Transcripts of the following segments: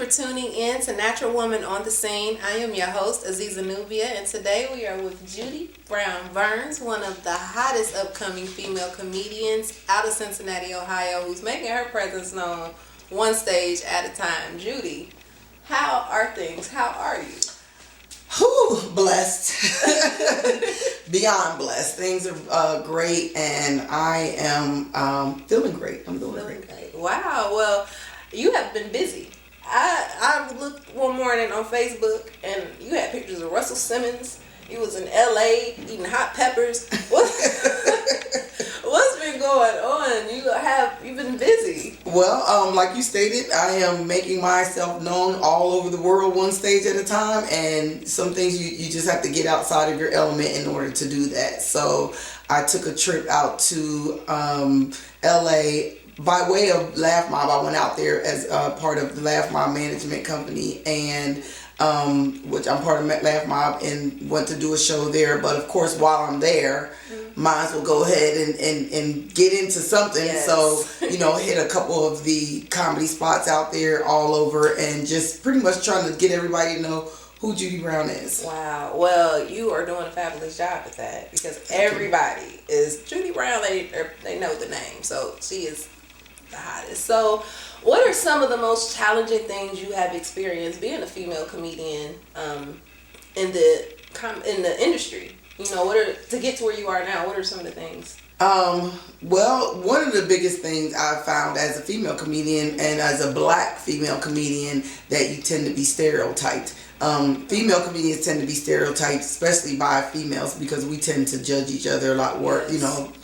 tuning in to Natural Woman on the Scene. I am your host, Azizah Nubia, and today we are with JuDee Brown-Burns, one of the hottest upcoming female comedians out of Cincinnati, Ohio, who's making her presence known one stage at a time. JuDee, how are things? How are you? Whew, blessed. Beyond blessed. Things are great, and I am feeling great. I'm doing great. Wow. Well, you have been busy. I looked one morning on Facebook, and you had pictures of Russell Simmons. You was in LA eating hot peppers. What's been going on? You've been busy. Well, like you stated, I am making myself known all over the world one stage at a time, and some things you just have to get outside of your element in order to do that. So I took a trip out to LA by way of Laugh Mob. I went out there as part of the Laugh Mob management company, and which I'm part of Laugh Mob, and went to do a show there. But of course, while I'm there, might as well go ahead and get into something. Yes. So, hit a couple of the comedy spots out there all over, and just pretty much trying to get everybody to know who JuDee Brown is. Wow. Well, you are doing a fabulous job at that, because everybody is JuDee Brown. They know the name, so she is the hottest. So, what are some of the most challenging things you have experienced being a female comedian in the industry? To get to where you are now, what are some of the things? Well, one of the biggest things I found as a female comedian and as a black female comedian, that you tend to be stereotyped. Female comedians tend to be stereotyped, especially by females, because we tend to judge each other a lot more,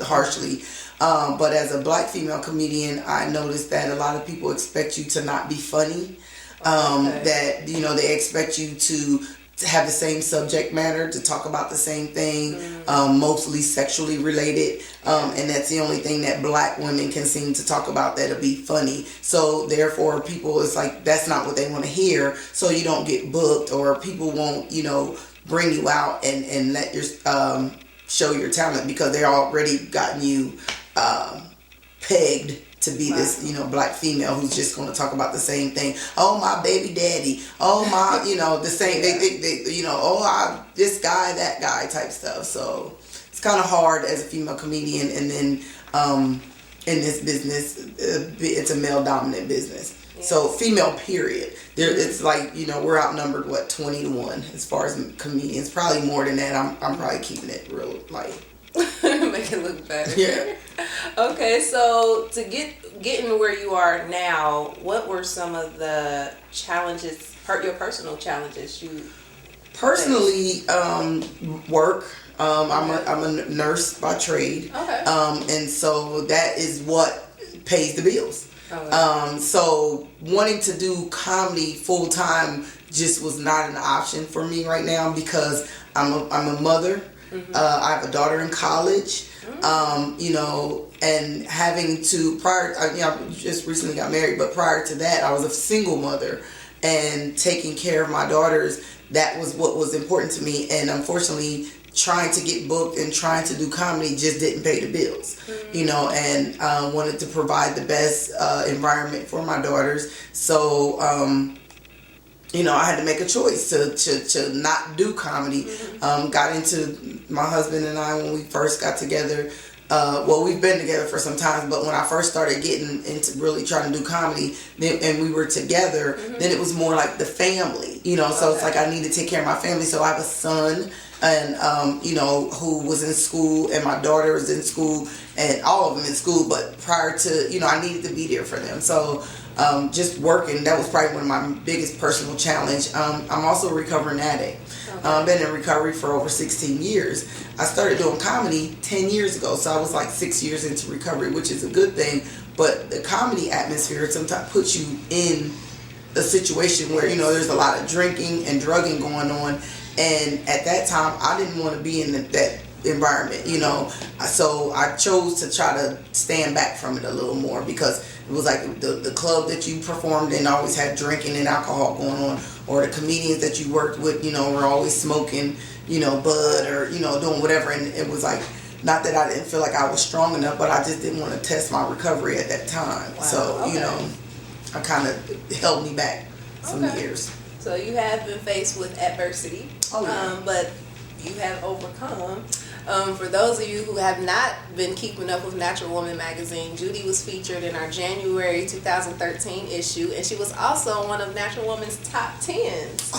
harshly. But as a black female comedian, I noticed that a lot of people expect you to not be funny. That, they expect you to have the same subject matter, to talk about the same thing, mostly sexually related, and that's the only thing that black women can seem to talk about that'll be funny. So therefore, people, it's like that's not what they want to hear, so you don't get booked, or people won't bring you out and let your show your talent, because they're already gotten you pegged to be this, black female who's just going to talk about the same thing. Oh, my baby daddy. Oh, my, the same, they this guy, that guy type stuff. So it's kind of hard as a female comedian. And then in this business, it's a male dominant business. Yes. So female period. It's like, we're outnumbered, 20-1 as far as comedians. Probably more than that. I'm probably keeping it real light. Make it look better. Yeah. Okay, so to getting where you are now, what were some of the challenges, your personal challenges you personally work? I'm a nurse by trade. Okay. And so that is what pays the bills. Okay. So wanting to do comedy full time just was not an option for me right now, because I'm a mother. Mm-hmm. I have a daughter in college. And having to I just recently got married, but prior to that, I was a single mother, and taking care of my daughters, that was what was important to me. And unfortunately, trying to get booked and trying to do comedy just didn't pay the bills, and wanted to provide the best environment for my daughters. So, I had to make a choice to not do comedy. Mm-hmm. Got into, my husband and I, when we first got together, we've been together for some time, but when I first started getting into really trying to do comedy, and we were together, then it was more like the family, so it's like I need to take care of my family. So I have a son, and who was in school, and my daughter was in school, and all of them in school, but prior to, I needed to be there for them. So just working, that was probably one of my biggest personal challenge. I'm also a recovering addict. I've been in recovery for over 16 years. I started doing comedy 10 years ago, so I was like 6 years into recovery, which is a good thing. But the comedy atmosphere sometimes puts you in a situation where, there's a lot of drinking and drugging going on. And at that time, I didn't want to be in that environment, So I chose to try to stand back from it a little more, because it was like the club that you performed in always had drinking and alcohol going on, or the comedians that you worked with, were always smoking, bud, or, doing whatever. And it was like, not that I didn't feel like I was strong enough, but I just didn't want to test my recovery at that time. Wow, so, okay. I kind of held me back some years. So you have been faced with adversity, but you have overcome. For those of you who have not been keeping up with Natural Woman magazine, JuDee was featured in our January 2013 issue, and she was also one of Natural Woman's top 10s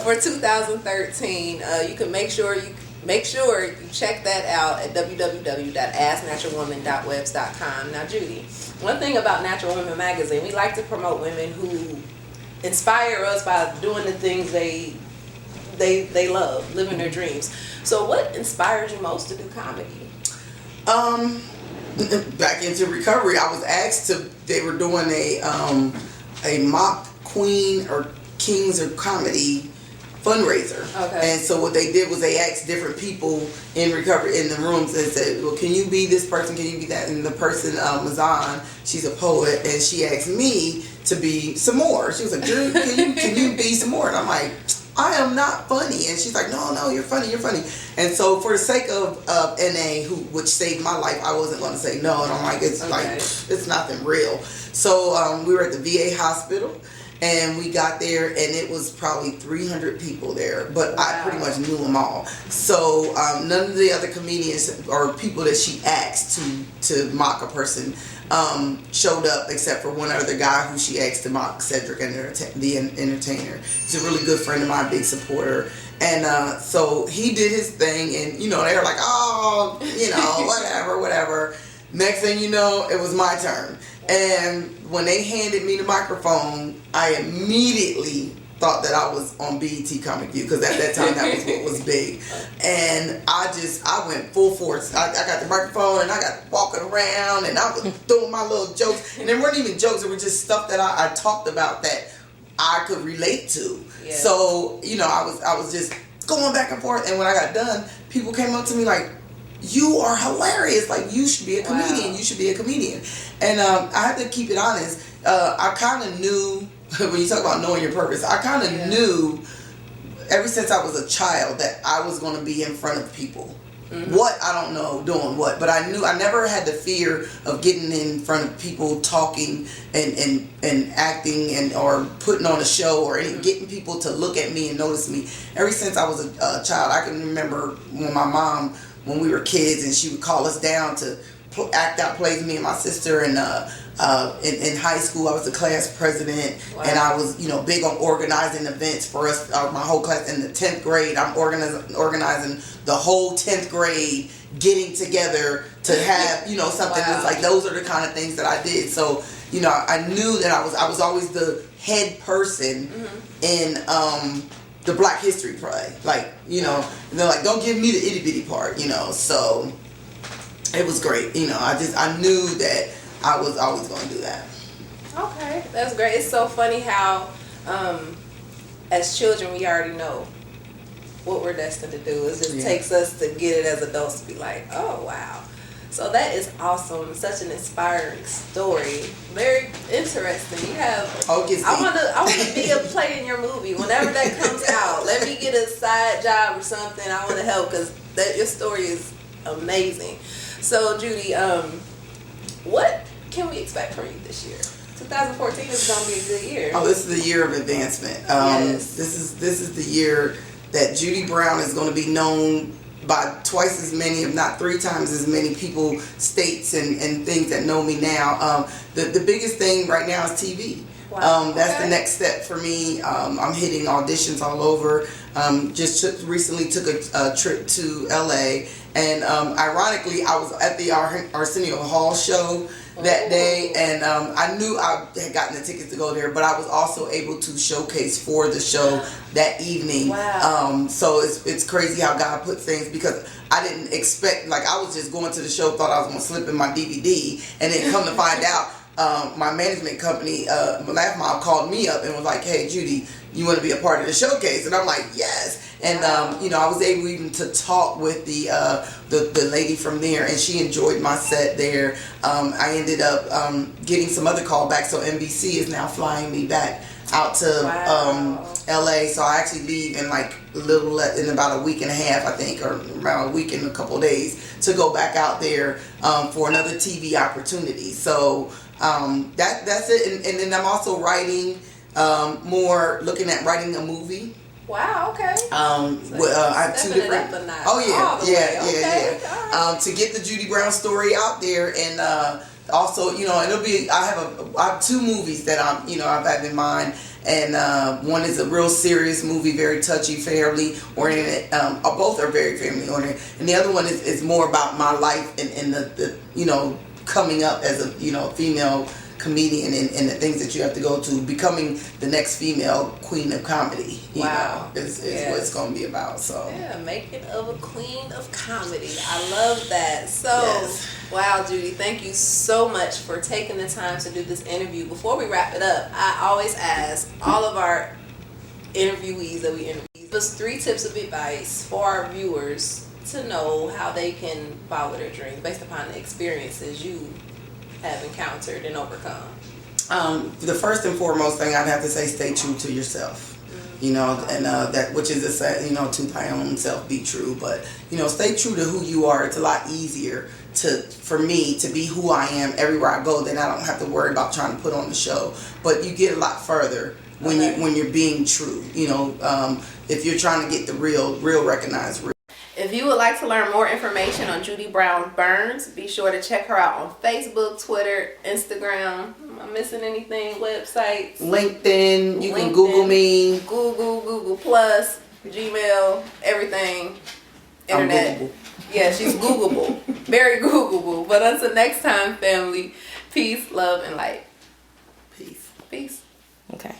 for 2013. You can make sure you check that out at www.asknaturalwoman.webs.com. Now, JuDee, one thing about Natural Woman magazine, we like to promote women who inspire us by doing the things they love, living their dreams. So what inspired you most to do comedy? Back into recovery, I was asked they were doing a mock queen or kings or comedy fundraiser. Okay. And so what they did was they asked different people in recovery in the rooms and said, well, can you be this person? Can you be that? And the person, Mazan, she's a poet, and she asked me to be some more. She was like, Drew, can you be some more? And I'm like, I am not funny. And she's like, no, you're funny. And so for the sake of NA, which saved my life, I wasn't going to say no. And I'm like, it's nothing real. So we were at the VA hospital, and we got there, and it was probably 300 people there. But wow. I pretty much knew them all. So none of the other comedians or people that she asked to mock a person showed up, except for one other guy who she asked to mock, Cedric, the entertainer. He's a really good friend of mine, big supporter. And so he did his thing, and they were like, oh, whatever. Next thing you know, it was my turn. And when they handed me the microphone, I immediately thought that I was on BET Comic View, because at that time that was what was big. And I went full force. I got the microphone, and I got walking around, and I was throwing my little jokes. And they weren't even jokes, it were just stuff that I talked about that I could relate to. Yeah. So, I was just going back and forth. And when I got done, people came up to me like, you are hilarious. Like, you should be a comedian. Wow. You should be a comedian. And I have to keep it honest. I kind of knew, when you talk about knowing your purpose, I kind of knew ever since I was a child that I was going to be in front of people. Mm-hmm. What, I don't know, doing what, but I knew I never had the fear of getting in front of people, talking and acting or putting on a show or getting people to look at me and notice me. Ever since I was a child, I can remember when my mom, when we were kids, and she would call us down to act out plays, me and my sister, and in high school I was the class president. Wow. And I was big on organizing events for us, my whole class. In the 10th grade, I'm organizing the whole 10th grade getting together to have something. Wow. It's like those are the kind of things that I did. So I knew that I was always the head person in the Black History play, like and they're like, don't give me the itty bitty part, so it was great. I knew that I was always going to do that. Okay, that's great. It's so funny how as children we already know what we're destined to do. It just takes us to get it as adults to be like, oh wow. So that is awesome. Such an inspiring story. Very interesting. You have. I want to be a play in your movie whenever that comes out. Let me get a side job or something. I want to help, because your story is amazing. So JuDee, what can we expect from you this year? 2014 is going to be a good year. Oh, this is the year of advancement. Yes. This is the year that JuDee Brown is going to be known by twice as many, if not 3 times as many people, states, and things that know me now. The biggest thing right now is TV. Wow. That's the next step for me. I'm hitting auditions all over. Recently took a trip to LA, and ironically, I was at the Arsenio Hall show that day, and I knew I had gotten the tickets to go there, but I was also able to showcase for the show that evening. Wow. So it's crazy how God puts things, because I didn't expect, like, I was just going to the show, thought I was going to slip in my DVD, and then come to find out, my management company, Laugh Mob, called me up and was like, hey, JuDee, you want to be a part of the showcase? And I'm like, yes. And I was able even to talk with the lady from there, and she enjoyed my set there. I ended up getting some other callbacks, so NBC is now flying me back out to LA. So I actually leave in in about a week and a half, I think, or around a week and a couple of days, to go back out there for another TV opportunity. So that's it. And then I'm also writing more looking at writing a movie. Wow. Okay. I have two different. Oh yeah. To get the JuDee Brown story out there, and also, it'll be. I have 2 movies that I've had in mind, and one is a real serious movie, very touchy, fairly oriented. Both are very family oriented, and the other one is more about my life and the coming up as a female comedian and the things that you have to go to, becoming the next female queen of comedy. Is what it's going to be about. So making of a queen of comedy. I love that. So wow, JuDee, thank you so much for taking the time to do this interview. Before we wrap it up, I always ask all of our interviewees that we interview, give us 3 tips of advice for our viewers to know how they can follow their dreams based upon the experiences you have encountered and overcome. The first and foremost thing I'd have to say, stay true to yourself. And that, which is to thy own self be true. But stay true to who you are. It's a lot easier for me to be who I am everywhere I go. Then I don't have to worry about trying to put on the show. But you get a lot further when you're being true. If you're trying to get the real recognized real. If you would like to learn more information on JuDee Brown-Burns, be sure to check her out on Facebook, Twitter, Instagram. Am I missing anything? Websites? LinkedIn. You can Google me. Google Plus, Gmail, everything. Internet. I'm Googleable. Yeah, she's Googleable. Very Googleable. But until next time, family, peace, love, and light. Peace. Peace. Okay.